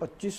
25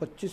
25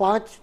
5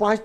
5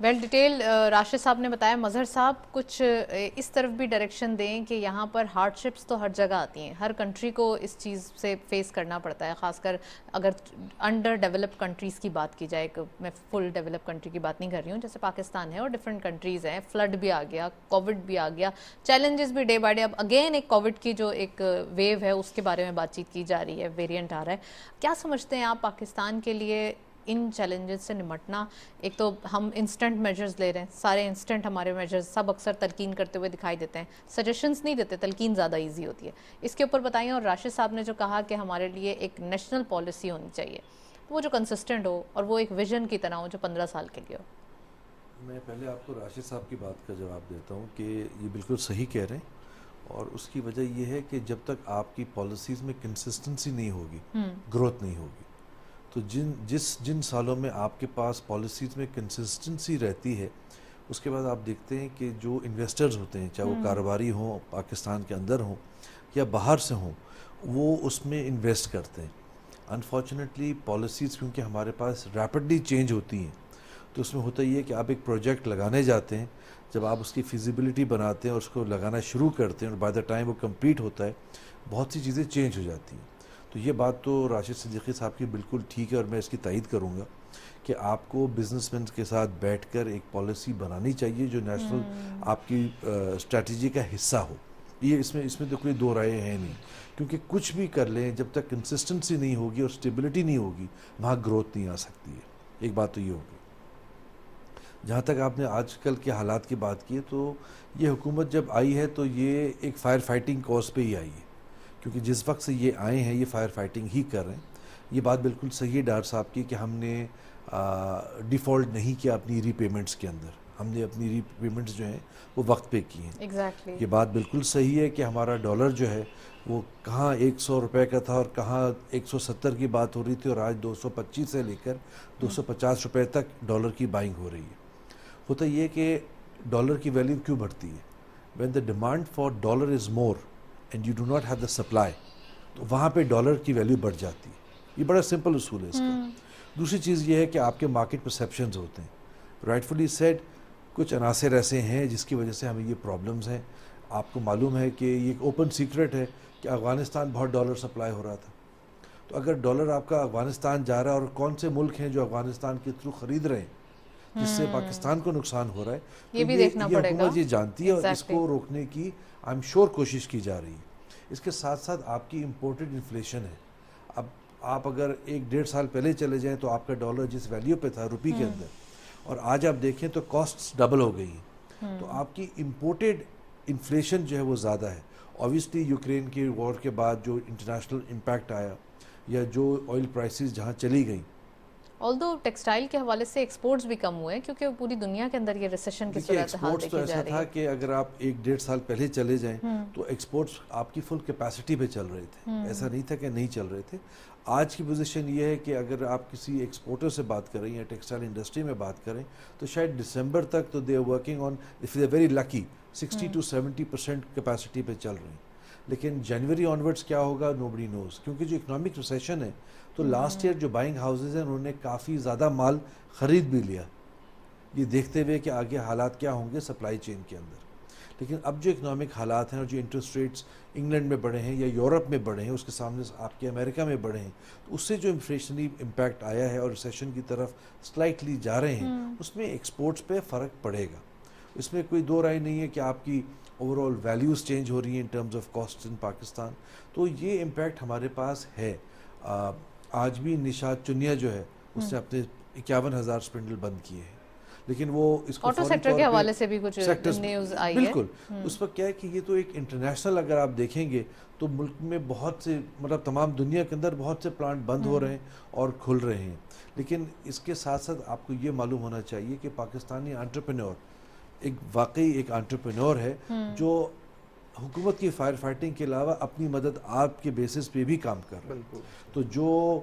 well detail Rashid صاحب نے بتایا. مظہر صاحب کچھ اس طرف بھی ڈائریکشن دیں کہ یہاں پر ہارڈ شپس تو ہر جگہ آتی ہیں, ہر کنٹری کو اس چیز سے فیس کرنا پڑتا ہے, خاص کر اگر انڈر ڈیولپ کنٹریز کی بات کی جائے. میں فل ڈیولپ کنٹری کی بات نہیں کر رہی ہوں, جیسے پاکستان ہے اور ڈفرینٹ کنٹریز ہیں. فلڈ بھی آ گیا, کووڈ بھی آ گیا, چیلنجز بھی ڈے بائی ڈے. اب اگین ایک کووڈ کی جو ایک ویو ہے اس کے بارے میں بات چیت کی جا رہی ہے, ویریئنٹ آ رہا ہے. کیا سمجھتے ہیں آپ پاکستان کے لیے ان چیلنجز سے نمٹنا؟ ایک تو ہم انسٹنٹ میجرز لے رہے ہیں, سارے انسٹنٹ ہمارے میجرز سب اکثر تلقین کرتے ہوئے دکھائی دیتے ہیں, سجیشنز نہیں دیتے, تلقین زیادہ ایزی ہوتی ہے. اس کے اوپر بتائیں. اور راشد صاحب نے جو کہا کہ ہمارے لیے ایک نیشنل پالیسی ہونی چاہیے, وہ جو کنسسٹنٹ ہو اور وہ ایک ویژن کی طرح ہو جو 15 سال کے لیے ہو. میں پہلے آپ کو راشد صاحب کی بات کا جواب دیتا ہوں کہ یہ بالکل صحیح کہہ رہے ہیں, اور اس کی وجہ یہ ہے کہ جب تک آپ کی پالیسیز میں کنسسٹنسی نہیں ہوگی, گروتھ نہیں ہوگی. تو جن سالوں میں آپ کے پاس پالیسیز میں کنسسٹنسی رہتی ہے, اس کے بعد آپ دیکھتے ہیں کہ جو انویسٹرز ہوتے ہیں, چاہے وہ کاروباری ہوں, پاکستان کے اندر ہوں یا باہر سے ہوں, وہ اس میں انویسٹ کرتے ہیں. انفارچونیٹلی پالیسیز کیونکہ ہمارے پاس ریپڈلی چینج ہوتی ہیں, تو اس میں ہوتا یہ ہے کہ آپ ایک پروجیکٹ لگانے جاتے ہیں, جب آپ اس کی فیزیبلٹی بناتے ہیں اور اس کو لگانا شروع کرتے ہیں, اور بائی دا ٹائم وہ کمپلیٹ ہوتا ہے, بہت سی چیزیں چینج ہو جاتی ہیں. تو یہ بات تو راشد صدیقی صاحب کی بالکل ٹھیک ہے, اور میں اس کی تائید کروں گا کہ آپ کو بزنس مین کے ساتھ بیٹھ کر ایک پالیسی بنانی چاہیے جو نیشنل آپ کی اسٹریٹجی کا حصہ ہو. یہ اس میں تو کوئی دو رائے ہیں نہیں, کیونکہ کچھ بھی کر لیں جب تک کنسسٹنسی نہیں ہوگی اور اسٹیبلٹی نہیں ہوگی, وہاں گروتھ نہیں آ سکتی ہے. ایک بات تو یہ ہوگی. جہاں تک آپ نے آج کل کے حالات کی بات کی ہے, تو یہ حکومت جب آئی ہے تو یہ ایک فائر فائٹنگ کاز پہ ہی آئی ہے, کیونکہ جس وقت سے یہ آئے ہیں یہ فائر فائٹنگ ہی کر رہے ہیں. یہ بات بالکل صحیح ہے ڈار صاحب کی کہ ہم نے ڈیفالٹ نہیں کیا اپنی ری پیمنٹس کے اندر, ہم نے اپنی ری پیمنٹس جو ہیں وہ وقت پہ کی ہیں. ایگزیکٹلی یہ بات بالکل صحیح ہے کہ ہمارا ڈالر جو ہے وہ کہاں 100 روپے کا تھا اور کہاں 170 کی بات ہو رہی تھی, اور آج 225 سے لے کر 250 روپے تک ڈالر کی بائنگ ہو رہی ہے. ہوتا یہ کہ ڈالر کی ویلیو کیوں بڑھتی ہے؟ when the demand for dollar is more and you do not have the supply, تو وہاں پہ ڈالر کی ویلیو بڑھ جاتی ہے. یہ بڑا سمپل اصول ہے اس کا. دوسری چیز یہ ہے کہ آپ کے مارکیٹ پرسیپشنز ہوتے ہیں. رائٹفلی سیڈ, کچھ عناصر ایسے ہیں جس کی وجہ سے ہمیں یہ پرابلمز ہیں. آپ کو معلوم ہے کہ یہ ایک اوپن سیکرٹ ہے کہ افغانستان بہت ڈالر سپلائی ہو رہا تھا. تو اگر ڈالر آپ کا افغانستان جا رہا ہے, اور کون سے ملک ہیں جو افغانستان کے تھرو خرید رہے ہیں جس سے پاکستان کو نقصان ہو رہا ہے, یہ بھی دیکھنا پڑے گا. حکومت یہ جانتی ہے, اور اس کو روکنے کی آئی ایم شیور کوشش کی جا رہی ہے. اس کے ساتھ ساتھ آپ کی امپورٹڈ انفلیشن ہے. اب آپ اگر 1-1.5 سال پہلے چلے جائیں تو آپ کا ڈالر جس ویلیو پہ تھا روپی کے اندر, اور آج آپ دیکھیں تو کاسٹس ڈبل ہو گئی ہیں. تو آپ کی امپورٹڈ انفلیشن جو ہے وہ زیادہ ہے. اوبویسلی یوکرین کے وار کے بعد جو انٹرنیشنل امپیکٹ آیا, یا جو آئل پرائسز جہاں چلی گئیں, آلدو ٹیکسٹائل کے حوالے سے ایکسپورٹس بھی کم ہوئے ہیں, کیونکہ پوری دنیا کے اندر یہ ریسیشن کی صورتحال دیکھی جا رہی ہے. تو ایسا تھا کہ اگر آپ 1-1.5 سال پہلے چلے جائیں تو ایکسپورٹس آپ کی فل کیپیسٹی پہ چل رہے تھے, ایسا نہیں تھا کہ نہیں چل رہے تھے. آج کی پوزیشن یہ ہے کہ اگر آپ کسی ایکسپورٹر سے بات کریں یا ٹیکسٹائل انڈسٹری میں بات کریں, تو شاید دسمبر تک تو they are working on, if they are very lucky, 60-70% capacity پہ چل رہے ہیں. لیکن جنوری آنورڈس کیا ہوگا نوبڈی نوز, کیونکہ جو اکنامک ریسیشن ہے, تو لاسٹ ایئر جو بائنگ ہاؤسز ہیں انہوں نے کافی زیادہ مال خرید بھی لیا, یہ دیکھتے ہوئے کہ آگے حالات کیا ہوں گے سپلائی چین کے اندر. لیکن اب جو اکنامک حالات ہیں اور جو انٹرسٹ ریٹس انگلینڈ میں بڑھے ہیں یا یورپ میں بڑھے ہیں, اس کے سامنے آپ کے امریکہ میں بڑھے ہیں, تو اس سے جو انفلیشنری امپیکٹ آیا ہے اور ریسیشن کی طرف سلائٹلی جا رہے ہیں, اس میں ایکسپورٹس پہ فرق پڑے گا. اس میں کوئی دو رائے نہیں ہے کہ آپ کی اوور آل ویلیوز چینج ہو رہی ہیں ان ٹرمز آف کاسٹ ان پاکستان. تو یہ امپیکٹ ہمارے پاس ہے. آج بھی نشاد چنیا جو ہے اس نے اپنے 51,000 سپنڈل بند کیے ہیں, لیکن وہ اس کو آٹو سیکٹر کے حوالے سے بھی کچھ نیوز آئی ہے. بالکل, اس وقت کیا ہے کہ یہ تو ایک انٹرنیشنل, اگر آپ دیکھیں گے تو ملک میں بہت سے, مطلب تمام دنیا کے اندر بہت سے پلانٹ بند ہو رہے ہیں اور کھل رہے ہیں. لیکن اس کے ساتھ ساتھ آپ کو یہ معلوم ہونا چاہیے کہ پاکستانی انٹرپرینور ایک واقعی ایک انٹرپرینور ہے جو حکومت کی فائر فائٹنگ کے علاوہ اپنی مدد آپ کے بیسس پہ بھی کام کر رہا ہے. تو جو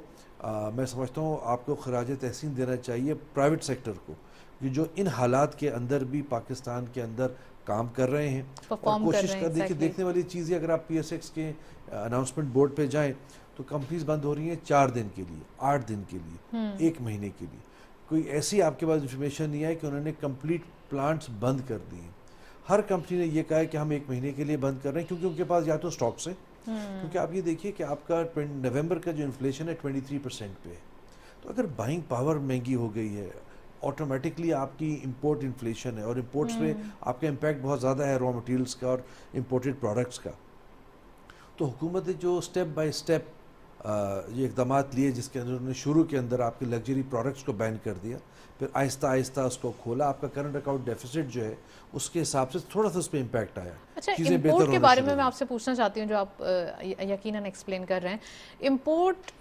میں سمجھتا ہوں آپ کو خراج تحسین دینا چاہیے پرائیویٹ سیکٹر کو, کہ جو ان حالات کے اندر بھی پاکستان کے اندر کام کر رہے ہیں اور کوشش کر. دیکھیں, دیکھنے والی چیز ہے, اگر آپ PSX کے اناؤنسمنٹ بورڈ پہ جائیں تو کمپنیز بند ہو رہی ہیں 4 دن کے لیے, 8 دن کے لیے, 1 مہینے کے لیے. کوئی ایسی آپ کے پاس انفارمیشن نہیں آئی کہ انہوں نے کمپلیٹ پلانٹس بند کر دی ہیں. ہر کمپنی نے یہ کہا ہے کہ ہم 1 مہینے کے لیے بند کر رہے ہیں کیونکہ ان کے پاس یا تو اسٹاکس ہیں, کیونکہ آپ یہ دیکھیے کہ آپ کا نومبر کا جو انفلیشن ہے 23% پہ ہے. تو اگر بائنگ پاور مہنگی ہو گئی ہے, آٹومیٹکلی آپ کی امپورٹ انفلیشن ہے, اور امپورٹس پہ آپ کا امپیکٹ بہت زیادہ ہے را مٹیریلس کا اور امپورٹڈ پروڈکٹس کا. تو حکومت نے جو اسٹیپ بائی اسٹیپ یہ اقدامات لیے, جس کے اندر انہوں نے شروع کے اندر آپ کے لگژری پروڈکٹس کو بین کر دیا, پھر آہستہ آہستہ اس کو کھولا. آپ کا کرنٹ اکاؤنٹ ڈیفیسٹ جو ہے اس کے حساب سے تھوڑا سا اس پہ امپیکٹ آیا. اچھا, چیزیں بہتر امپورٹ کے ہونا بارے شروع میں ہوئی. آپ سے پوچھنا چاہتی ہوں, جو آپ یقیناً ایکسپلین کر رہے ہیں. امپورٹ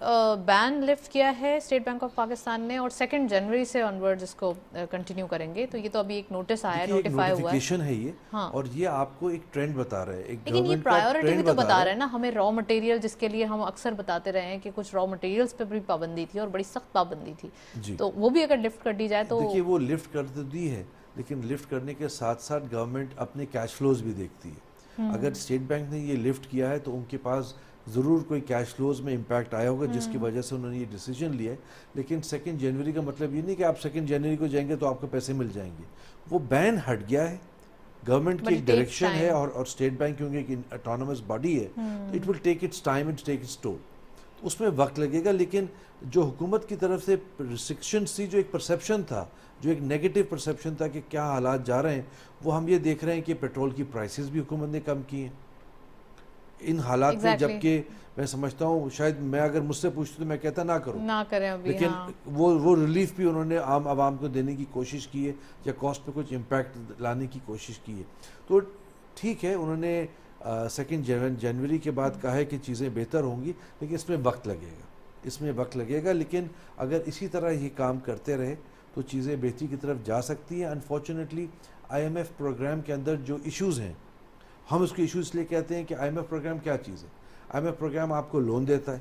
بین لفٹ کیا ہے اسٹیٹ بینک آف پاکستان نے, اور 2 جنوری سے آنورڈز اس کو کنٹینیو کریں گے. تو یہ تو ابھی ایک نوٹس آیا ہے, نوٹیفائی ہوا ہے, نوٹیفیکیشن ہے یہ, اور یہ آپ کو ایک ٹرینڈ بتا رہا ہے, ایک لیکن یہ گورنمنٹ کا پرائیورٹی بھی ٹرینڈ تو بتا بتا رہا رہا ہے نا ہمیں. را مٹیریل جس کے لیے ہم اکثر بتاتے رہے ہیں کہ کچھ را مٹیریلز پہ بھی پابندی تھی اور بڑی سخت پابندی تھی, تو وہ بھی اگر لفٹ کر دی جائے تو. دیکھیے وہ لفٹ کر تو دی ہے, لیکن لفٹ کرنے کے ساتھ ساتھ گورنمنٹ اپنے کیش فلوز بھی دیکھتی ہے. اگر اسٹیٹ بینک نے یہ لفٹ کیا ہے تو ان کے پاس ضرور کوئی کیش فلوز میں امپیکٹ آیا ہوگا, جس کی وجہ سے انہوں نے یہ ڈیسیجن لیا ہے. لیکن 2 جنوری کا مطلب یہ نہیں کہ آپ 2 جنوری کو جائیں گے تو آپ کو پیسے مل جائیں گے. وہ بین ہٹ گیا ہے, گورنمنٹ کی ایک ڈائریکشن ہے, اور اسٹیٹ بینک کیونکہ ایک اٹانومس باڈی ہے, تو it will take its time and take its toll. اس میں وقت لگے گا. لیکن جو حکومت کی طرف سے ریسٹرکشنز تھی, جو ایک پرسیپشن تھا, جو ایک نیگیٹو پرسیپشن تھا کہ کیا حالات جا رہے ہیں, وہ ہم یہ دیکھ رہے ہیں کہ پیٹرول کی پرائسز بھی حکومت نے کم کی ہیں ان حالات میں. جبکہ میں سمجھتا ہوں شاید میں اگر مجھ سے پوچھتے تو میں کہتا نہ کریں ابھی, لیکن وہ ریلیف بھی انہوں نے عام عوام کو دینے کی کوشش کی ہے, یا کاسٹ پہ کچھ امپیکٹ لانے کی کوشش کی ہے. تو ٹھیک ہے, انہوں نے 2 جنوری کے بعد کہا ہے کہ چیزیں بہتر ہوں گی, لیکن اس میں وقت لگے گا. لیکن اگر اسی طرح یہ کام کرتے رہے تو چیزیں بہتری کی طرف جا سکتی ہیں. انفارچونیٹلی IMF پروگرام کے اندر جو ایشوز ہیں, ہم اس کو ایشو اس لیے کہتے ہیں کہ IMF پروگرام کیا چیز ہے. IMF پروگرام آپ کو لون دیتا ہے,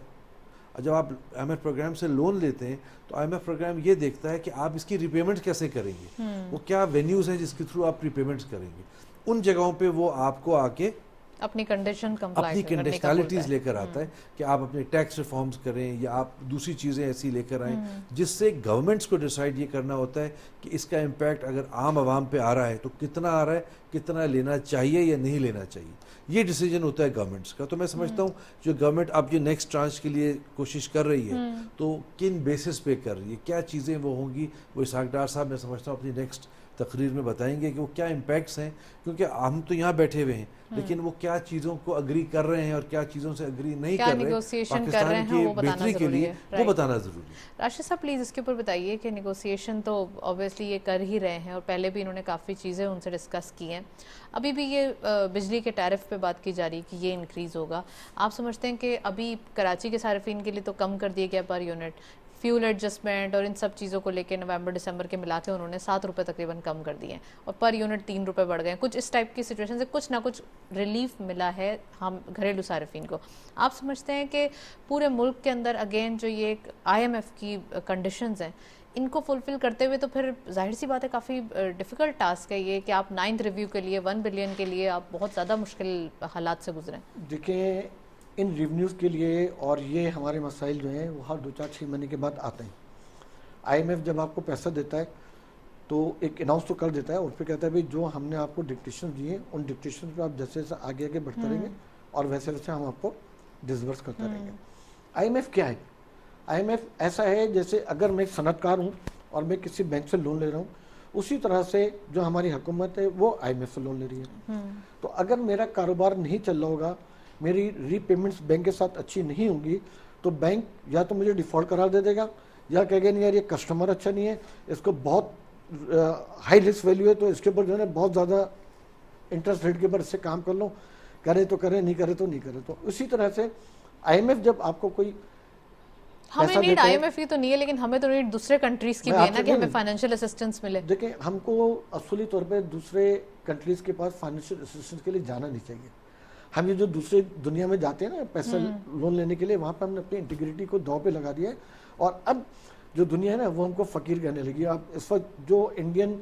اور جب آپ IMF پروگرام سے لون لیتے ہیں تو IMF پروگرام یہ دیکھتا ہے کہ آپ اس کی ریپیمنٹ کیسے کریں گے, وہ کیا وینیوز ہیں جس کے تھرو آپ ریپیمنٹس کریں گے. ان جگہوں پہ وہ آپ کو آ کے اپنی کنڈیشنالٹیز لے کر آتا ہے کہ آپ اپنے ٹیکس ریفارمز کریں, یا آپ دوسری چیزیں ایسی لے کر آئیں, جس سے گورنمنٹس کو ڈیسائیڈ یہ کرنا ہوتا ہے کہ اس کا امپیکٹ اگر عام عوام پہ آ رہا ہے تو کتنا آ رہا ہے, کتنا لینا چاہیے یا نہیں لینا چاہیے. یہ ڈیسیجن ہوتا ہے گورنمنٹس کا. تو میں سمجھتا ہوں جو گورنمنٹ اب جو نیکسٹ ٹرانچ کے لیے کوشش کر رہی ہے, تو کن بیسس پہ کر رہی ہے, کیا چیزیں وہ ہوں گی, وہ اسحاق ڈار صاحب میں سمجھتا ہوں اپنی نیکسٹ تقریر میں بتائیں گے کہ وہ کیا امپیکٹس ہیں. کیونکہ ہم تو یہاں بیٹھے ہوئے ہیں, لیکن وہ کیا چیزوں کو اگری کر رہے ہیں اور کیا چیزوں سے اگری نہیں کر رہے, پاکستان کی بہتری کے لیے وہ بتانا ضروری ہے. راشد صاحب پلیز اس کے اوپر بتائیے کہ نیگوسیشن تو اوبویسلی یہ کر ہی رہے ہیں, اور پہلے بھی انہوں نے کافی چیزیں ان سے ڈسکس کی ہیں. ابھی بھی یہ بجلی کے ٹیرف پہ بات کی جا رہی ہے کہ یہ انکریز ہوگا. آپ سمجھتے ہیں کہ ابھی کراچی کے صارفین کے لیے تو کم کر دیا گیا پر یونٹ, فیول ایڈجسٹمنٹ اور ان سب چیزوں کو لے کے نومبر دسمبر کے ملا کے انہوں نے 7 روپے تقریباً کم کر دیے ہیں, اور پر یونٹ 3 روپے بڑھ گئے. کچھ اس ٹائپ کی سچویشن سے کچھ نہ کچھ ریلیف ملا ہے ہم گھریلو صارفین کو. آپ سمجھتے ہیں کہ پورے ملک کے اندر اگین جو یہ ایک IMF کی کنڈیشنز ہیں, ان کو فلفل کرتے ہوئے تو پھر ظاہر سی بات ہے کافی ڈیفیکلٹ ٹاسک ہے یہ کہ آپ 9th ریویو کے لیے 1 بلین کے لیے آپ بہت زیادہ مشکل حالات سے گزریں. دیکھیں ان ریونیوز کے لیے, اور یہ ہمارے مسائل جو ہیں وہ ہر 2-4-6 مہینے کے بعد آتے ہیں. IMF جب آپ کو پیسہ دیتا ہے تو ایک اناؤنس تو کر دیتا ہے, اور پھر کہتا ہے بھائی جو ہم نے آپ کو ڈکٹیشن دیے ان ڈکٹیشن پہ آپ جیسے جیسے آگے بڑھتے رہیں گے اور ویسے ویسے ہم آپ کو ڈسبرس کرتے رہیں گے. IMF کیا ہے؟ IMF ایسا ہے جیسے اگر میں ایک صنعت کار ہوں اور میں کسی بینک سے لون لے رہا ہوں, اسی طرح سے جو ہماری حکومت ہے وہ IMF سے لون لے رہی ہے. تو اگر میرا کاروبار نہیں چل رہا ہوگا, میری ری پیمنٹس بینک کے ساتھ اچھی نہیں ہوں گی, تو بینک یا تو مجھے ڈیفالٹ قرار دے دے گا, یا کہے گا نہیں یار یہ کسٹمر اچھا نہیں ہے, اس کو بہت ہائی رسک ویلیو ہے, تو اس کے اوپر جو ہے بہت زیادہ انٹرسٹ ریٹ کے اوپر اس سے کام کر لو, کرے تو کرے, نہیں کرے تو نہیں کرے. تو اسی طرح سے IMF جب آپ کو کوئی ہمیں نیڈ IMF کی تو نہیں ہے, لیکن ہمیں تو نیڈ دوسرے کنٹریز کی بھی ہے نا کہ ہمیں فائنینشیل اسسٹنس ملے. دیکھیں ہم کو اصولی طور پہ دوسرے کنٹریز کے پاس فائنینشیل اسسٹنس کے لیے جانا نہیں چاہیے. ہم یہ جو دوسرے دنیا میں جاتے ہیں نا پیسہ لون لینے کے لیے, وہاں پہ ہم نے اپنی انٹیگریٹی کو داؤ پہ لگا دیا ہے, اور اب جو دنیا ہے نا وہ ہم کو فقیر کہنے لگی. اب اس وقت جو انڈین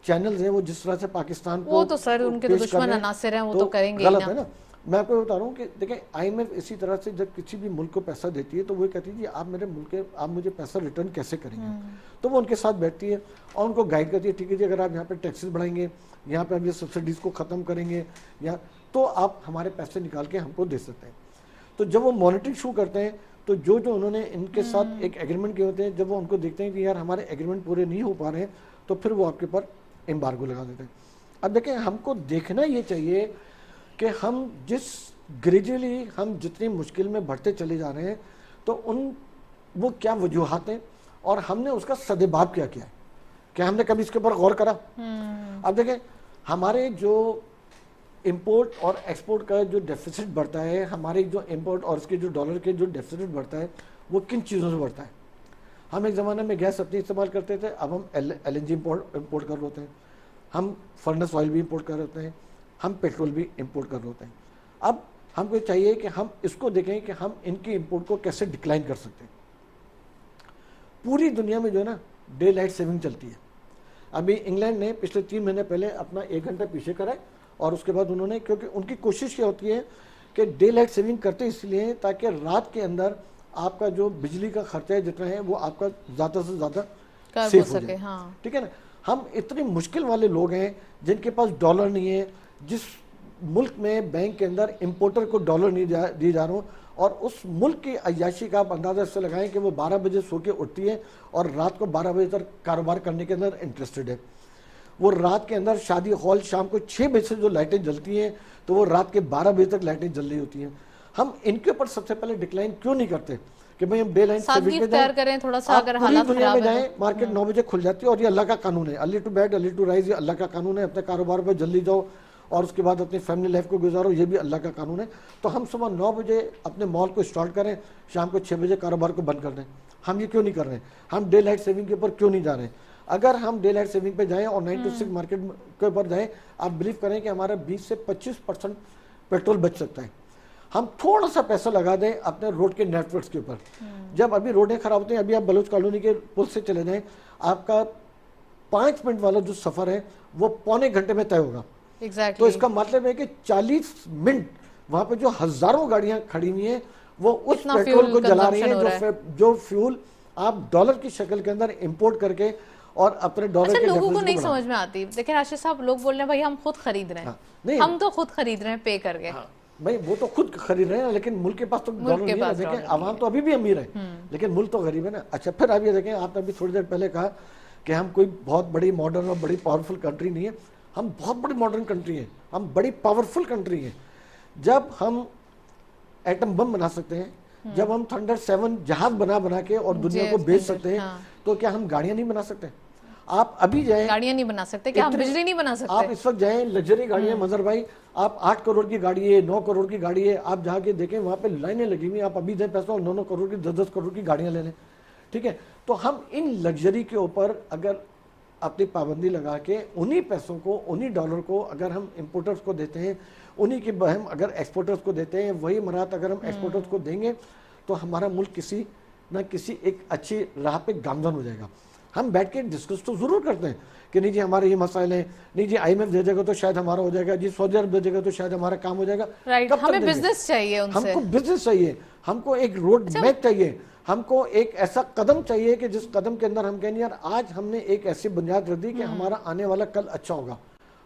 چینلز ہیں وہ جس طرح سے پاکستان کو وہ تو سر ان کے تو دشمن عناصر ہیں, وہ تو کریں گے غلط ہے نا. میں آپ کو بتا رہا ہوں کہ دیکھیں IMF اسی طرح سے جب کسی بھی ملک کو پیسہ دیتی ہے تو وہ کہتی ہے جی آپ میرے ملک کے آپ مجھے پیسہ ریٹرن کیسے کریں گے, تو وہ ان کے ساتھ بیٹھتی ہے اور ان کو گائیڈ کرتی ہے, ٹھیک ہے جی اگر آپ یہاں پہ ٹیکسز بڑھائیں گے, یہاں پہ آپ یہ سبسڈیز کو ختم کریں گے, یا تو آپ ہمارے پیسے نکال کے ہم کو دے سکتے ہیں. تو جب وہ مانیٹرنگ شروع کرتے ہیں تو جو انہوں نے ان کے ساتھ ایک ایگریمنٹ کیے ہوتے ہیں, جب وہ ان کو دیکھتے ہیں کہ یار ہمارے ایگریمنٹ پورے نہیں ہو پا رہے ہیں, تو پھر وہ آپ کے اوپر ایمبارگو لگا دیتے ہیں. اب دیکھیں ہم کو دیکھنا یہ چاہیے کہ ہم گریجولی ہم جتنی مشکل میں بڑھتے چلے جا رہے ہیں تو وہ کیا وجوہات ہیں اور ہم نے اس کا سدباب کیا کیا ہے, کیا ہم نے کبھی اس کے اوپر غور کرا؟ اب دیکھیں ہمارے جو امپورٹ اور ایکسپورٹ کا جو ڈیفیسٹ بڑھتا ہے, ہمارے جو امپورٹ اور اس کے جو ڈالر کے جو ڈیفیسٹ بڑھتا ہے وہ کن چیزوں سے بڑھتا ہے؟ ہم ایک زمانے میں گیس اپنی استعمال کرتے تھے, اب ہم LNG امپورٹ کر رہے ہوتے ہیں, ہم فرنس آئل بھی امپورٹ کر رہے ہوتے ہیں, ہم پیٹرول بھی امپورٹ کر رہے ہوتے ہیں. اب ہم کو چاہیے کہ ہم اس کو دیکھیں کہ ہم ان کی امپورٹ کو کیسے ڈکلائن کر سکتے ہیں. پوری دنیا میں جو ہے نا ڈے لائٹ سیونگ چلتی ہے. ابھی انگلینڈ نے پچھلے 3 مہینے پہلے اپنا 1 گھنٹہ پیچھے کرا ہے, اور اس کے بعد انہوں نے, کیونکہ ان کی کوشش یہ ہوتی ہے کہ ڈے لائٹ سیونگ کرتے اس لیے تاکہ رات کے اندر آپ کا جو بجلی کا خرچہ ہے جتنا ہے وہ آپ کا زیادہ سے زیادہ سیف ہو جائے. ٹھیک ہے نا, ہم اتنی مشکل والے لوگ ہیں جن کے پاس ڈالر نہیں ہے, جس ملک میں بینک کے اندر امپورٹر کو ڈالر نہیں دیے جا رہے ہوں, اور اس ملک کی عیاشی کا آپ اندازہ اس سے لگائیں کہ وہ 12 بجے سو کے اٹھتی ہے اور رات کو 12 بجے تک کاروبار کرنے کے اندر انٹرسٹڈ ہے. وہ رات کے اندر شادی ہال شام کو 6 بجے سے جو لائٹیں جلتی ہیں تو وہ رات کے 12 بجے تک لائٹیں جل رہی ہوتی ہیں. ہم ان کے اوپر سب سے پہلے ڈکلائن کیوں نہیں کرتے کہ بھئی ہم ڈے لائن سیونگ پہ جائیں, تھوڑا سا اگر پوری حالات دنیا میں خراب ہے جائیں, مارکیٹ 9 بجے کھل جاتی ہے اور یہ اللہ کا قانون ہے, early to bed early to rise, یہ اللہ کا قانون ہے. اپنے کاروبار پہ جلدی جاؤ اور اس کے بعد اپنی فیملی لائف کو گزارو, یہ بھی اللہ کا قانون ہے. تو ہم صبح 9 بجے اپنے مال کو اسٹارٹ کریں, شام کو 6 بجے کاروبار کو بند کر دیں. ہم یہ کیوں نہیں کر رہے ہیں؟ ہم ڈے لائٹ سیونگ کے اوپر کیوں نہیں جا رہے ہیں؟ اگر ہم ڈے لائٹ سیونگ پہ جائیں اور 9 to 6 مارکیٹ کے اوپر جائیں, آپ بلیو کریں کہ ہمارا 20 سے 25% پیٹرول بچ سکتا ہے. ہم تھوڑا سا پیسہ لگا دیں اپنے روڈ کے نیٹ ورکس کے اوپر. جب ابھی روڈیں خراب ہوتی ہیں, ابھی آپ بلوچ کالونی کے پل سے چلے جائیں, آپ کا 5 منٹ والا جو سفر ہے وہ پونے گھنٹے میں طے ہوگا. تو اس کا مطلب ہے کہ 40 منٹ وہاں پہ جو ہزاروں گاڑیاں کھڑی ہوئی ہیں وہ اس پیٹرول کو جلا رہی ہیں جو فیول آپ ڈالر کی شکل کے اندر امپورٹ کر کے اور اپنے ڈالر کے لوگوں کو نہیں سمجھ میں آتی. دیکھیں راشد صاحب, لوگ بول رہے ہیں بھائی ہم خود خرید رہے ہیں, ہم تو خود خرید رہے ہیں پے کر کے. بھائی وہ تو خود خرید رہے ہیں لیکن ملک کے پاس تو ڈالر نہیں ہے. دیکھیں عوام تو ابھی بھی امیر ہے لیکن ملک تو غریب ہے نا. اچھا پھر آپ یہ دیکھیں, آپ نے ابھی تھوڑی دیر پہلے کہا کہ ہم کوئی بہت بڑی ماڈرن اور بڑی پاورفل کنٹری نہیں ہے. ہم بہت بڑی ماڈرن کنٹری ہیں, ہم بڑی پاورفل کنٹری ہیں. جب ہم ایٹم بم بنا سکتے ہیں, جب ہم تھنڈر 7 جہاز بنا کے اور دنیا کو بیچ سکتے ہیں, تو کیا ہم گاڑیاں نہیں بنا سکتے؟ آپ ابھی جائیں, گاڑیاں نہیں بنا سکتے, کیا ہم بجلی نہیں بنا سکتے؟ آپ اس وقت جائیں لگژری گاڑیاں, مظہر بھائی آپ 8 کروڑ کی گاڑی ہے, 9 کروڑ کی گاڑی ہے, آپ جا کے دیکھیں وہاں پہ لائنیں لگی ہوئی. آپ ابھی دیں پیسہ اور 9 کروڑ کی 10 کروڑ کی گاڑیاں لے لیں. ٹھیک ہے, تو ہم ان لگژری کے اوپر اگر اپنی پابندی لگا کے انہی پیسوں کو, انہی ڈالر کو اگر ہم امپورٹرز کو دیتے ہیں, انہی کی ہم اگر ایکسپورٹرز کو دیتے ہیں, وہی مرات اگر ہم ایکسپورٹرز کو دیں گے تو ہمارا ملک کسی نہ کسی ایک اچھی راہ پہ گامزن ہو جائے گا. ہم بیٹھ کے ڈسکس تو ضرور کرتے ہیں کہ نہیں جی ہمارے یہ مسائل ہیں, نہیں جی IMF دے دے گا تو شاید ہمارا ہو جائے گا, جی سعودی عرب دے دے گا تو شاید ہمارا کام ہو جائے گا. ہمیں بزنس چاہیے ان سے, ہم کو بزنس چاہیے, ہم کو ایک روڈ میپ چاہیے, ہم کو ایک ایسا قدم چاہیے کہ جس قدم کے اندر ہم کہیں یار آج ہم نے ایک ایسی بنیاد رکھ دی کہ ہمارا آنے والا کل اچھا ہوگا.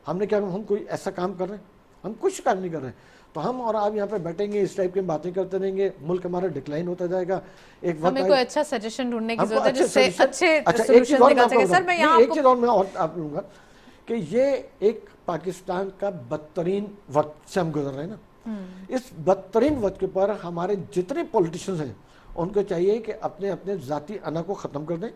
ہم نے کیا, ہم کوئی ایسا کام کر رہے ہیں؟ ہم کچھ کام نہیں کر رہے ہیں. تو ہم اور آپ یہاں پہ بیٹھیں گے, اس ٹائپ کی باتیں کرتے رہیں گے, ملک ہمارا ڈکلائن ہوتا جائے گا. ایک وقت ہمیں کوئی اچھا سجیشن ڈھونڈنے کی ضرورت ہے جس سے اچھے ایک چیز اور میں اور آپ لوں گا کہ یہ ایک پاکستان کا بدترین وقت سے ہم گزر رہے ہیں نا. اس بدترین وقت کے اوپر ہمارے جتنے پولیٹیشنز ہیں ان کو چاہیے کہ اپنے اپنے ذاتی انا کو ختم کر دیں,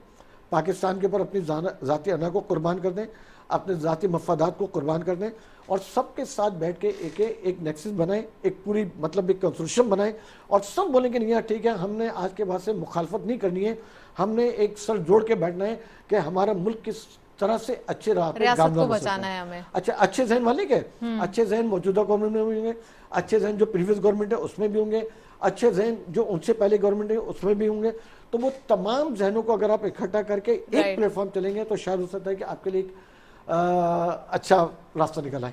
پاکستان کے اوپر اپنی ذاتی انا کو قربان کر دیں, اپنے ذاتی مفادات کو قربان کر دیں, اور سب کے ساتھ بیٹھ کے ایک نیکسس بنائیں, ایک پوری مطلب ایک کنسورشیم بنائیں, اور سب بولیں کہ نہیں یار ٹھیک ہے, ہم نے آج کے بعد سے مخالفت نہیں کرنی ہے, ہم نے ایک سر جوڑ کے بیٹھنا ہے کہ ہمارا ملک کس طرح سے اچھے راہ پہ ریاست کو بچانا ہے ہمیں. اچھا اچھے ذہن والے کے اچھے ذہن موجودہ گورنمنٹ میں بھی ہوں گے, اچھے ذہن جو پریویس گورنمنٹ ہے اس میں بھی ہوں گے, اچھے ذہن جو ان سے پہلے گورنمنٹ ہے اس میں بھی ہوں گے. تو وہ تمام ذہنوں کو اگر آپ اکٹھا کر کے ایک پلیٹ فارم چلیں گے تو شاید ہو سکتا ہے کہ آپ کے لیے ایک اچھا راستہ نکل آئے.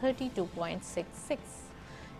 32.66।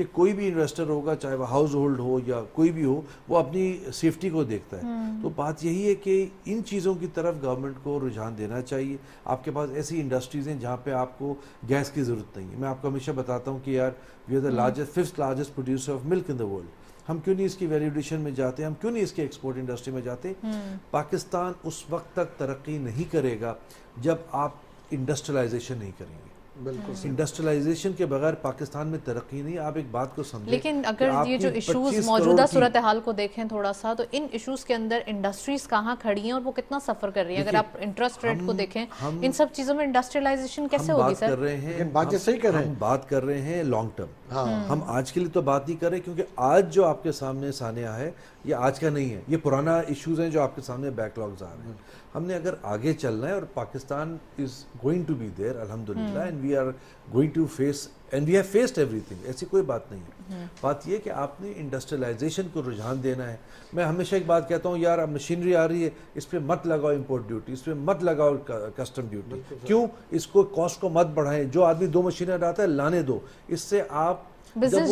کہ کوئی بھی انویسٹر ہوگا, چاہے وہ ہاؤس ہولڈ ہو یا کوئی بھی ہو, وہ اپنی سیفٹی کو دیکھتا ہے. تو بات یہی ہے کہ ان چیزوں کی طرف گورنمنٹ کو رجحان دینا چاہیے. آپ کے پاس ایسی انڈسٹریز ہیں جہاں پہ آپ کو گیس کی ضرورت نہیں ہے. میں آپ کو ہمیشہ بتاتا ہوں کہ یار we are the fifth largest producer of ملک ان دا ورلڈ. ہم کیوں نہیں اس کی ویلیو ایڈیشن میں جاتے, ہم کیوں نہیں اس کے ایکسپورٹ انڈسٹری میں جاتے. پاکستان اس وقت تک ترقی نہیں کرے گا جب آپ انڈسٹریلائزیشن نہیں کریں گے. بالکل انڈسٹریلائزیشن کے بغیر پاکستان میں ترقی نہیں. آپ ایک بات کو سمجھیں, لیکن اگر یہ جو ایشوز موجودہ صورتحال کو دیکھیں تھوڑا سا, تو ان ایشوز کے اندر انڈسٹریز کہاں کھڑی ہیں اور وہ کتنا سفر کر رہی ہیں. اگر آپ انٹرسٹ ریٹ کو دیکھیں, ان سب چیزوں میں انڈسٹریلائزیشن کیسے ہوگی سر؟ ہم بات کر رہے ہیں لانگ ٹرم. ہم آج کے لیے تو بات نہیں کر رہے, کیونکہ آج جو آپ کے سامنے سانحہ ہے یہ آج کا نہیں ہے, یہ پرانا ایشوز ہیں جو آپ کے سامنے بیک لاگز آ رہے ہیں. ہم نے اگر آگے چلنا ہے, اور Pakistan is going to be there الحمدللہ, and we are going to face and we have faced ایوری تھنگ. ایسی کوئی بات نہیں ہے. بات یہ کہ آپ نے انڈسٹریلائزیشن کو رجحان دینا ہے. میں ہمیشہ ایک بات کہتا ہوں, یار اب مشینری آ رہی ہے, اس پہ مت لگاؤ امپورٹ ڈیوٹی, اس پہ مت لگاؤ کسٹم ڈیوٹی. کیوں؟ اس کو کاسٹ کو مت بڑھائیں. جو آدمی 2 مشینیں لاتا ہے لانے دو. اس سے آپ بزنس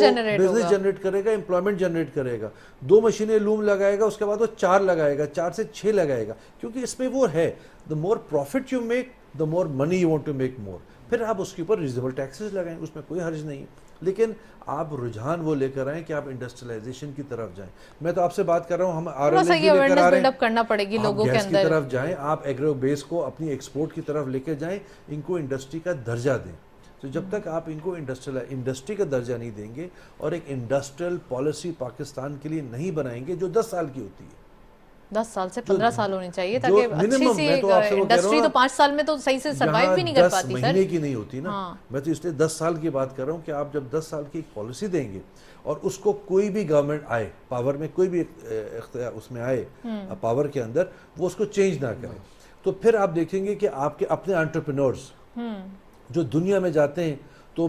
جنریٹ کرے گا, امپلائمنٹ جنریٹ کرے گا. 2 مشینیں لوم لگائے گا, اس کے بعد وہ 4 لگائے گا, 4 سے 6 لگائے گا, کیونکہ اس میں وہ ہے the more profit you make, the more money you want to make more. پھر آپ اس کے اوپر ریزنیبل ٹیکسز لگائیں, اس میں کوئی حرج نہیں. لیکن آپ رجحان وہ لے کر آئیں کہ آپ انڈسٹریلائزیشن کی طرف جائیں. میں تو آپ سے بات کر رہا ہوں, ہم RLNG لے کر آ رہے ہیں, کرنا پڑے گی لوگوں کے گیس کی اندر. طرف جائیں, آپ ایگرو بیس کو اپنی ایکسپورٹ کی طرف لے کے جائیں, ان کو انڈسٹری کا درجہ دیں. تو جب تک آپ ان کو انڈسٹری کا درجہ نہیں دیں گے اور ایک انڈسٹریل پالیسی پاکستان کے لیے نہیں بنائیں گے جو 10 سال کی ہوتی ہے, 10 سال سے 15 سال ہونی چاہیے, تاکہ اچھی سی انڈسٹری تو 5 سال میں تو صحیح سے سروائیو بھی نہیں کر پاتی. 10 مہینے کی نہیں ہوتی نا. میں تو اس لیے 10 سال کی بات کر رہا ہوں کہ آپ جب 10 سال کی ایک پالیسی دیں گے اور اس کو کوئی بھی گورنمنٹ آئے پاور میں, کوئی بھی اس میں آئے پاور کے اندر, وہ اس کو چینج نہ کرے, تو پھر آپ دیکھیں گے کہ آپ کے اپنے انٹرپرینورز جو دنیا میں جاتے ہیں تو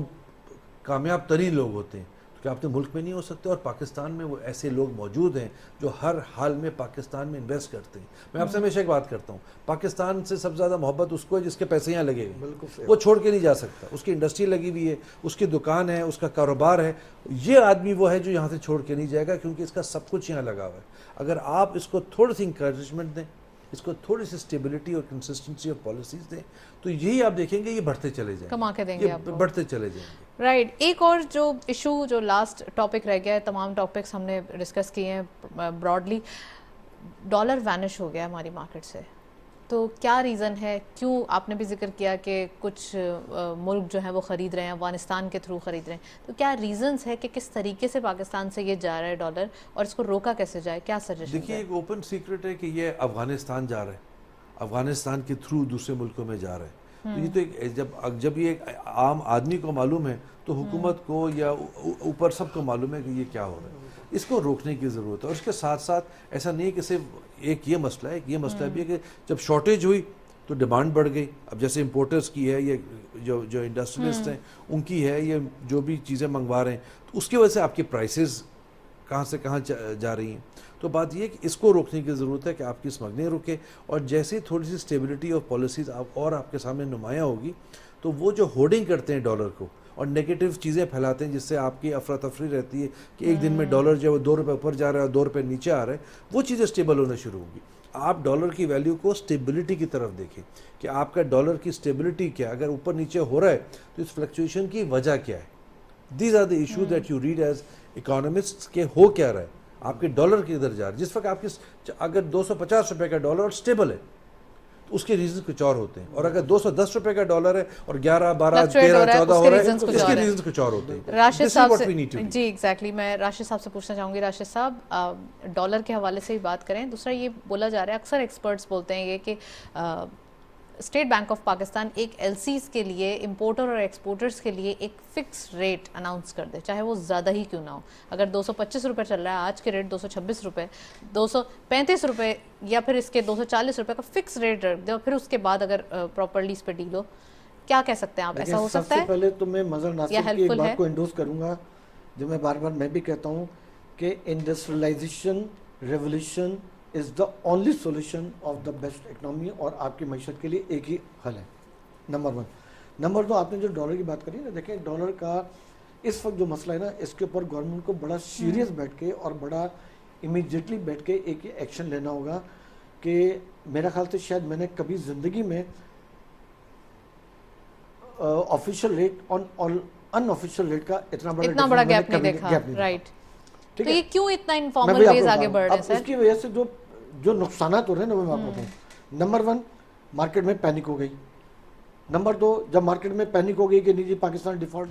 کامیاب ترین لوگ ہوتے ہیں, کہ اپنے ملک میں نہیں ہو سکتے. اور پاکستان میں وہ ایسے لوگ موجود ہیں جو ہر حال میں پاکستان میں انویسٹ کرتے ہیں. میں آپ سے ہمیشہ ایک بات کرتا ہوں, پاکستان سے سب سے زیادہ محبت اس کو ہے جس کے پیسے یہاں لگے ہوئے, وہ چھوڑ کے نہیں جا سکتا. اس کی انڈسٹری لگی ہوئی ہے, اس کی دکان ہے, اس کا کاروبار ہے. یہ آدمی وہ ہے جو یہاں سے چھوڑ کے نہیں جائے گا, کیونکہ اس کا سب کچھ یہاں لگا ہوا ہے. اگر آپ اس کو تھوڑی سی انکریجمنٹ دیں, اس کو تھوڑی سی اسٹیبلٹی اور کنسسٹنسی آف پالیسیز دیں, تو یہی آپ دیکھیں گے یہ بڑھتے چلے جائیں, کما کے دیں گے آپ, بڑھتے چلے جائیں گے. رائٹ. ایک اور جو ایشو جو لاسٹ ٹاپک رہ گیا ہے, تمام ٹاپکس ہم نے ڈسکس کیے ہیں براڈلی, ڈالر وینش ہو گیا ہماری مارکیٹ سے. تو کیا ریزن ہے, کیوں؟ آپ نے بھی ذکر کیا کہ کچھ ملک جو ہیں وہ خرید رہے ہیں, افغانستان کے تھرو خرید رہے ہیں, تو کیا ریزنز ہے کہ کس طریقے سے پاکستان سے یہ جا رہا ہے ڈالر, اور اس کو روکا کیسے جائے, کیا سجیشن؟ دیکھیے ایک اوپن سیکرٹ ہے کہ یہ افغانستان جا رہا ہے, افغانستان کے تھرو دوسرے ملکوں میں جا رہا ہے. تو یہ تو جب یہ عام آدمی کو معلوم ہے تو حکومت کو یا اوپر سب کو معلوم ہے کہ یہ کیا ہو رہا ہے. اس کو روکنے کی ضرورت ہے. اور اس کے ساتھ ساتھ ایسا نہیں ہے کہ صرف ایک یہ مسئلہ ہے, ایک یہ مسئلہ بھی ہے کہ جب شارٹیج ہوئی تو ڈیمانڈ بڑھ گئی. اب جیسے امپورٹرز کی ہے, یہ جو انڈسٹریلسٹ ہیں ان کی ہے, یہ جو بھی چیزیں منگوا رہے ہیں, تو اس کی وجہ سے آپ کی پرائسز کہاں سے کہاں جا رہی ہیں. تو بات یہ ہے کہ اس کو روکنے کی ضرورت ہے کہ آپ کی اسمگلنگ رکے, اور جیسے ہی تھوڑی سی اسٹیبلٹی آف پالیسیز اور آپ کے سامنے نمایاں ہوگی, تو وہ جو ہورڈنگ کرتے ہیں ڈالر کو اور نیگیٹو چیزیں پھیلاتے ہیں جس سے آپ کی افراتفری رہتی ہے کہ ایک دن میں ڈالر جو ہے وہ 2 روپے اوپر جا رہا ہے اور 2 روپے نیچے آ رہا ہے, وہ چیزیں اسٹیبل ہونا شروع ہوگی. آپ ڈالر کی ویلیو کو اسٹیبلٹی کی طرف دیکھیں کہ آپ کا ڈالر کی اسٹیبلٹی کیا ہے. اگر اوپر نیچے ہو رہا ہے تو اس فلکچویشن کی وجہ کیا ہے. These are the issue that you read as economist کہ ہو کیا رہا ہے. آپ کے ڈالر کی ادھر جا رہا ہے, جس وقت آپ کی اگر 250 روپے کا ڈالر اسٹیبل ہے تو اس کے ریزنز کچھ اور ہوتے ہیں, اور اگر 210 روپے کا ڈالر ہے اور 11, 12, 13, 14 ہو رہا ہے, اس کے ریزنز کچھ اور ہوتے ہیں. راشد صاحب سے جی ایگزیکٹلی میں راشد صاحب سے پوچھنا چاہوں گی. راشد صاحب, ڈالر کے حوالے سے ہی بات کریں. دوسرا یہ بولا جا رہا ہے, اکثر ایکسپرٹس بولتے ہیں یہ کہ اسٹیٹ بینک آف پاکستان ایک ایل سیز کے لیے, امپورٹر اور ایکسپورٹرز کے لیے ایک فکس ریٹ اناؤنس کر دے, چاہے وہ زیادہ ہی کیوں نہ ہو. اگر 225 روپے چل رہا ہے, آج کے ریٹ 226 روپے, 235 روپے یا پھر اس کے 240 روپے کا فکس ریٹ رکھ دے, اور پھر اس کے بعد اگر پراپرلی اس پہ ڈیل ہو. کیا کہہ سکتے ہیں آپ, ایسا ہو سکتا ہے؟ سب سے پہلے تو میں مظہر ناصر کی ایک بات کو انڈورس کروں گا, جو میں بار بار میں بھی کہتا ہوں کہ industrialization revolution is the only solution of the best economy, اور آپ کی معیشت کے لیے ایک ہی حل ہے. نمبر 1. نمبر 2, آپ نے جو ڈالر کی بات کری نا, دیکھیں ڈالر کا اس وقت جو مسئلہ ہے نا اس کے اوپر گورنمنٹ کو بڑا سیریس بیٹھ کے اور بڑا امیڈیٹلی بیٹھ کے ایک ایکشن لینا ہوگا کہ میرا خیال سے شاید میں نے کبھی زندگی میں آفیشیل ریٹ اور ان آفیشیل ریٹ کا اتنا بڑا گیپ نہیں دیکھا. رائٹ. تو یہ کیوں اتنا انفارمل ویز آگے بڑھ رہے ہیں سر؟ اس کی وجہ سے جو نقصانات ہو رہے ہیں نا میں آپ کو بتاؤں. نمبر 1 مارکیٹ میں پینک ہو گئی. نمبر 2 جب مارکیٹ میں پینک ہو گئی کہ نہیں جی پاکستان ڈیفالٹ.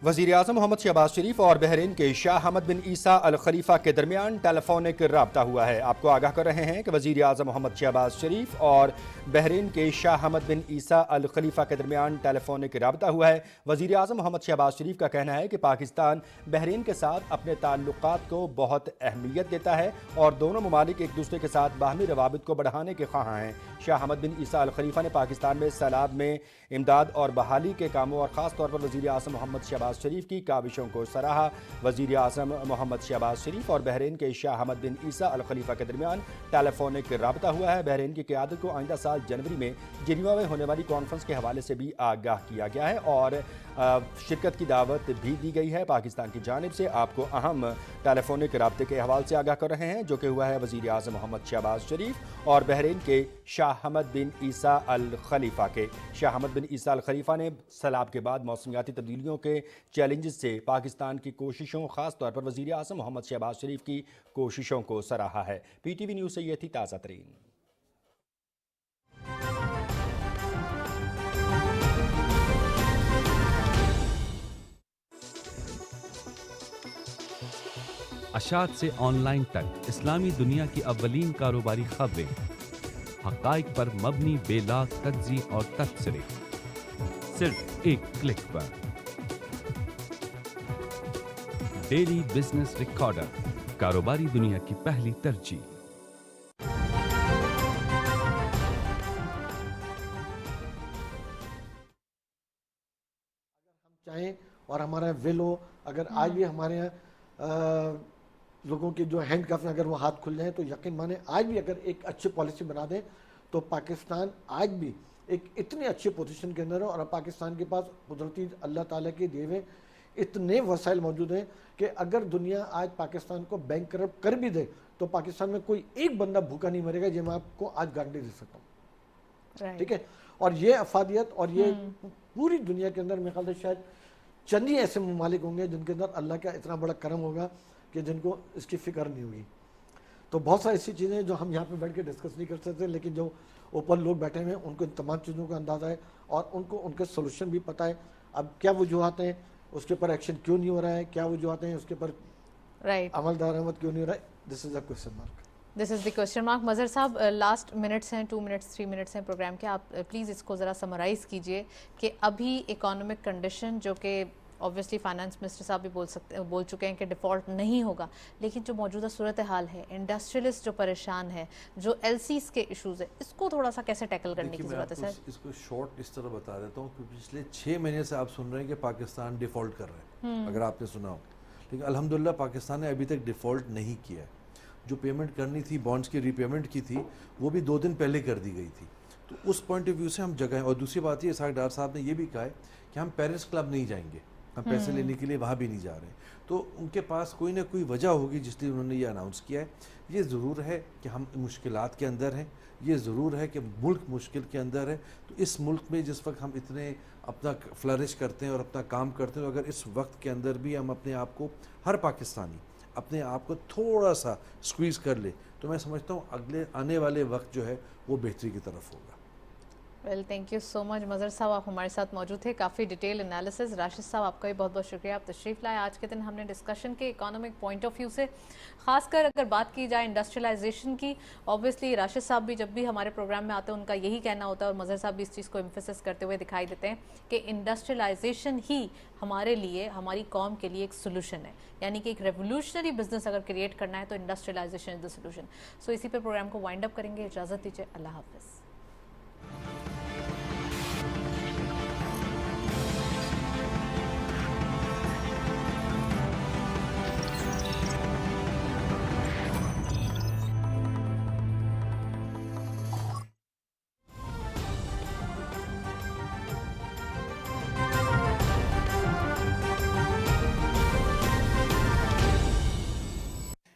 وزیر اعظم محمد شہباز شریف اور بحرین کے شاہ حمد بن عیسیٰ الخلیفہ کے درمیان ٹیلی فونک رابطہ ہوا ہے. آپ کو آگاہ کر رہے ہیں کہ وزیر اعظم محمد شہباز شریف اور بحرین کے شاہ حمد بن عیسیٰ الخلیفہ کے درمیان ٹیلی فونک رابطہ ہوا ہے. وزیر اعظم محمد شہباز شریف کا کہنا ہے کہ پاکستان بحرین کے ساتھ اپنے تعلقات کو بہت اہمیت دیتا ہے اور دونوں ممالک ایک دوسرے کے ساتھ باہمی روابط کو بڑھانے کے خواہاں ہیں. شاہ حمد بن عیسیٰ الخلیفہ نے پاکستان میں سیلاب میں امداد اور بحالی کے کاموں اور خاص طور پر وزیر اعظم محمد شہباز شریف کی کاوشوں کو سراہا. وزیر اعظم محمد شہباز شریف اور بحرین کے شاہ حمد بن عیسیٰ الخلیفہ کے درمیان ٹیلی فونک رابطہ ہوا ہے. بحرین کی قیادت کو آئندہ سال جنوری میں جنیوا میں ہونے والی کانفرنس کے حوالے سے بھی آگاہ کیا گیا ہے اور شرکت کی دعوت بھی دی گئی ہے. پاکستان کی جانب سے آپ کو اہم ٹیلی فونک رابطے کے حوالے سے آگاہ کر رہے ہیں جو کہ ہوا ہے وزیر اعظم محمد شہباز شریف اور بحرین کے شاہ حمد بن عیسیٰ الخلیفہ کے. شاہ حمد بن عیسیٰ الخلیفہ نے سیلاب کے بعد موسمیاتی تبدیلیوں کے چیلنجز سے پاکستان کی کوششوں خاص طور پر وزیر اعظم محمد شہباز شریف کی کوششوں کو سراہا ہے. پی ٹی وی نیوز سے یہ تھی تازہ ترین. اشاعت سے آن لائن تک اسلامی دنیا کی اولین کاروباری خبریں، حقائق پر مبنی بے لاگ تجزیے اور تبصرے، صرف ایک کلک پر. ڈیلی بزنس ریکارڈر، کاروباری دنیا کی پہلی ترجیح. چاہیں اور ہمارا ول ہو، اگر آج بھی ہمارے یہاں لوگوں کے جو ہینڈ کف میں اگر وہ ہاتھ کھل جائیں تو یقین مانیں آج بھی اگر ایک اچھی پالیسی بنا دیں تو پاکستان آج بھی ایک اتنے اچھے پوزیشن کے اندر ہے. اور پاکستان کے پاس قدرتی اللہ تعالیٰ کے دیے ہوئے اتنے وسائل موجود ہیں کہ اگر دنیا آج پاکستان کو بینک کرپٹ کر بھی دے تو پاکستان میں کوئی ایک بندہ بھوکا نہیں مرے گا. یہ میں آپ کو آج گارنٹی دے سکتا ہوں. ٹھیک ہے. اور یہ افادیت اور یہ پوری دنیا کے اندر میرے خیال سے شاید چند ہی ایسے ممالک ہوں گے جن کے اندر اللہ کا اتنا بڑا کرم ہوگا کہ جن کو اس کی فکر نہیں ہوگی. تو بہت ساری ایسی چیزیں ہیں جو ہم یہاں پہ بیٹھ کے ڈسکس نہیں کر سکتے لیکن جو اوپر لوگ بیٹھے ہوئے ہیں ان کو ان تمام چیزوں کا اندازہ ہے اور ان کو ان کے سولوشن بھی پتہ ہے. اب کیا وجوہات ہیں اس کے اوپر ایکشن کیوں نہیں ہو رہا ہے, کیا وجوہات ہیں اس کے اوپر عمل درآمد کیوں نہیں ہو رہا ہے, this is a question mark. This is the question mark. Mazhar صاحب لاسٹ منٹس ہیں 2 منٹس 3 منٹس ہیں پروگرام کے, آپ پلیز اس کو ذرا سمرائز کیجئے کہ ابھی اکانومک کنڈیشن جو کہ اوبویسلی فائنانس منسٹر صاحب بھی بول چکے ہیں کہ ڈیفالٹ نہیں ہوگا, لیکن جو موجودہ صورتحال ہے, انڈسٹریلسٹ جو پریشان ہے, جو ایل سیز کے ایشوز ہیں, اس کو تھوڑا سا کیسے ٹیکل کرنے کی ضرورت ہے سر؟ اس کو شارٹ اس طرح بتا دیتا ہوں کہ پچھلے 6 مہینے سے آپ سن رہے ہیں کہ پاکستان ڈیفالٹ کر رہے ہیں, اگر آپ نے سنا ہو, لیکن الحمدللہ پاکستان نے ابھی تک ڈیفالٹ نہیں کیا ہے. جو پیمنٹ کرنی تھی بانڈز کی ری پیمنٹ کی تھی وہ بھی 2 دن پہلے کر دی گئی تھی. تو اس پوائنٹ آف ویو سے ہم جگہ ہیں. اور دوسری بات یہ اسحاق ڈار صاحب نے یہ بھی کہا ہے کہ ہم پیرس کلب نہیں جائیں گے, ہم پیسے لینے کے لیے وہاں بھی نہیں جا رہے ہیں. تو ان کے پاس کوئی نہ کوئی وجہ ہوگی جس لیے انہوں نے یہ اناؤنس کیا ہے. یہ ضرور ہے کہ ہم مشکلات کے اندر ہیں, یہ ضرور ہے کہ ملک مشکل کے اندر ہے. تو اس ملک میں جس وقت ہم اتنے اپنا فلرش کرتے ہیں اور اپنا کام کرتے ہیں, تو اگر اس وقت کے اندر بھی ہم اپنے آپ کو, ہر پاکستانی اپنے آپ کو تھوڑا سا سکویز کر لے, تو میں سمجھتا ہوں اگلے آنے والے وقت جو ہے وہ بہتری کی طرف ہوگا. ویل تھینک یو سو مچ مظہر صاحب, آپ ہمارے ساتھ موجود تھے, کافی ڈیٹیل انالیسز. راشد صاحب آپ کا بھی بہت بہت شکریہ, آپ تشریف لائے. آج کے دن ہم نے ڈسکشن کے اکانومک پوائنٹ آف ویو سے, خاص کر اگر بات کی جائے انڈسٹریلائزیشن کی, اوبویسلی راشد صاحب بھی جب بھی ہمارے پروگرام میں آتے ہیں ان کا یہی کہنا ہوتا ہے, اور مظہر صاحب بھی اس چیز کو ایمفیسس کرتے ہوئے دکھائی دیتے ہیں کہ انڈسٹریلائزیشن ہی ہمارے لیے, ہماری قوم کے لیے ایک سولوشن ہے. یعنی کہ ایک ریولوشنری بزنس اگر کریٹ کرنا ہے تو انڈسٹریلائزیشن از دا سولوشن. سو اسی پہ پروگرام کو وائنڈ اپ کریں گے. اجازت دیجیے, اللہ حافظ.